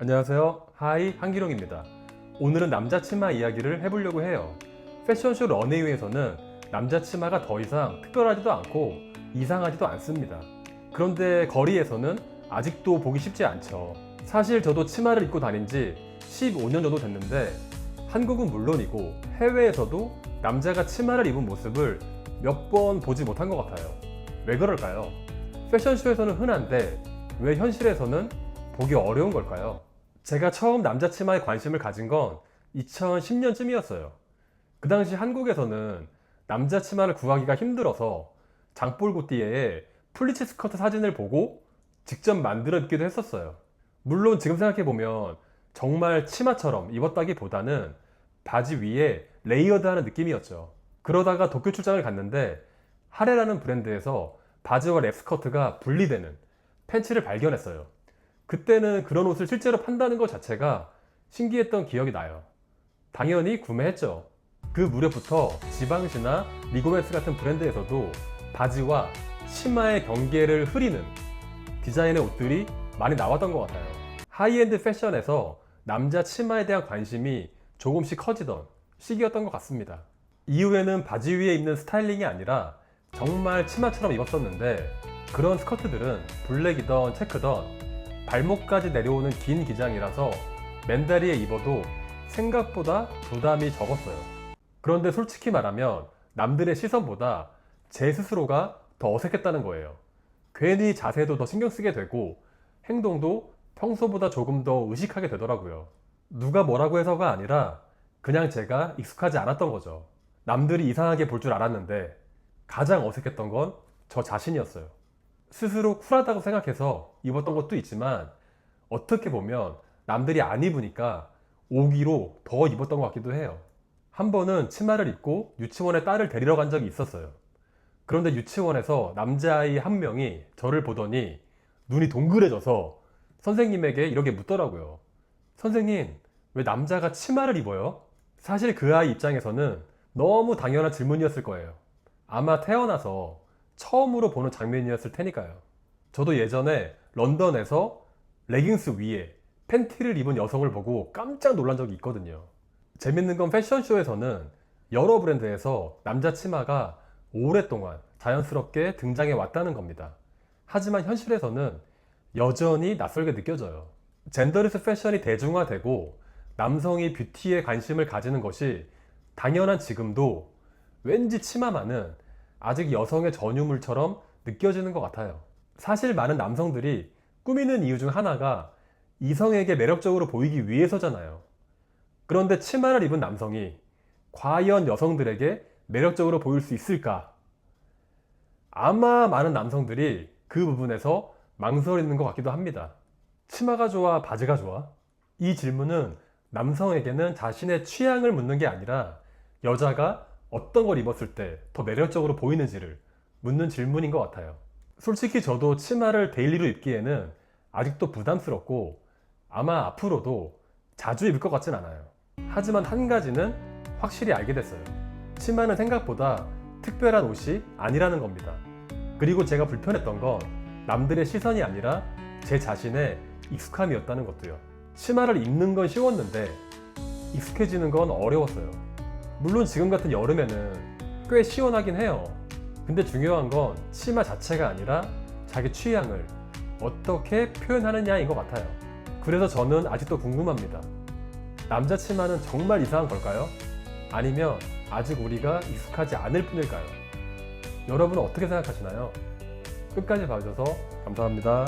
안녕하세요. 하이 한기룡입니다. 오늘은 남자 치마 이야기를 해보려고 해요. 패션쇼 런웨이에서는 남자 치마가 더 이상 특별하지도 않고 이상하지도 않습니다. 그런데 거리에서는 아직도 보기 쉽지 않죠. 사실 저도 치마를 입고 다닌 지 15년 정도 됐는데 한국은 물론이고 해외에서도 남자가 치마를 입은 모습을 몇 번 보지 못한 것 같아요. 왜 그럴까요? 패션쇼에서는 흔한데 왜 현실에서는 보기 어려운 걸까요? 제가 처음 남자 치마에 관심을 가진 건 2010년쯤이었어요. 그 당시 한국에서는 남자 치마를 구하기가 힘들어서 장볼고띠에 플리츠 스커트 사진을 보고 직접 만들어 입기도 했었어요. 물론 지금 생각해보면 정말 치마처럼 입었다기보다는 바지 위에 레이어드하는 느낌이었죠. 그러다가 도쿄 출장을 갔는데 하레라는 브랜드에서 바지와 랩스커트가 분리되는 팬츠를 발견했어요. 그때는 그런 옷을 실제로 판다는 것 자체가 신기했던 기억이 나요. 당연히 구매했죠. 그 무렵부터 지방시나 리고메스 같은 브랜드에서도 바지와 치마의 경계를 흐리는 디자인의 옷들이 많이 나왔던 것 같아요. 하이엔드 패션에서 남자 치마에 대한 관심이 조금씩 커지던 시기였던 것 같습니다. 이후에는 바지 위에 입는 스타일링이 아니라 정말 치마처럼 입었었는데 그런 스커트들은 블랙이던 체크던 발목까지 내려오는 긴 기장이라서 맨다리에 입어도 생각보다 부담이 적었어요. 그런데 솔직히 말하면 남들의 시선보다 제 스스로가 더 어색했다는 거예요. 괜히 자세도 더 신경 쓰게 되고 행동도 평소보다 조금 더 의식하게 되더라고요. 누가 뭐라고 해서가 아니라 그냥 제가 익숙하지 않았던 거죠. 남들이 이상하게 볼 줄 알았는데 가장 어색했던 건 저 자신이었어요. 스스로 쿨하다고 생각해서 입었던 것도 있지만 어떻게 보면 남들이 안 입으니까 오기로 더 입었던 것 같기도 해요. 한 번은 치마를 입고 유치원에 딸을 데리러 간 적이 있었어요. 그런데 유치원에서 남자아이 한 명이 저를 보더니 눈이 동그래져서 선생님에게 이렇게 묻더라고요. 선생님, 왜 남자가 치마를 입어요? 사실 그 아이 입장에서는 너무 당연한 질문이었을 거예요. 아마 태어나서 처음으로 보는 장면이었을 테니까요. 저도 예전에 런던에서 레깅스 위에 팬티를 입은 여성을 보고 깜짝 놀란 적이 있거든요. 재밌는 건 패션쇼에서는 여러 브랜드에서 남자 치마가 오랫동안 자연스럽게 등장해 왔다는 겁니다. 하지만 현실에서는 여전히 낯설게 느껴져요. 젠더리스 패션이 대중화되고 남성이 뷰티에 관심을 가지는 것이 당연한 지금도 왠지 치마만은 아직 여성의 전유물처럼 느껴지는 것 같아요. 사실 많은 남성들이 꾸미는 이유 중 하나가 이성에게 매력적으로 보이기 위해서잖아요. 그런데 치마를 입은 남성이 과연 여성들에게 매력적으로 보일 수 있을까? 아마 많은 남성들이 그 부분에서 망설이는 것 같기도 합니다. 치마가 좋아, 바지가 좋아? 이 질문은 남성에게는 자신의 취향을 묻는 게 아니라 여자가 어떤 걸 입었을 때 더 매력적으로 보이는지를 묻는 질문인 것 같아요. 솔직히 저도 치마를 데일리로 입기에는 아직도 부담스럽고 아마 앞으로도 자주 입을 것 같진 않아요. 하지만 한 가지는 확실히 알게 됐어요. 치마는 생각보다 특별한 옷이 아니라는 겁니다. 그리고 제가 불편했던 건 남들의 시선이 아니라 제 자신의 익숙함이었다는 것도요. 치마를 입는 건 쉬웠는데 익숙해지는 건 어려웠어요. 물론 지금 같은 여름에는 꽤 시원하긴 해요. 근데 중요한 건 치마 자체가 아니라 자기 취향을 어떻게 표현하느냐인 것 같아요. 그래서 저는 아직도 궁금합니다. 남자 치마는 정말 이상한 걸까요? 아니면 아직 우리가 익숙하지 않을 뿐일까요? 여러분은 어떻게 생각하시나요? 끝까지 봐주셔서 감사합니다.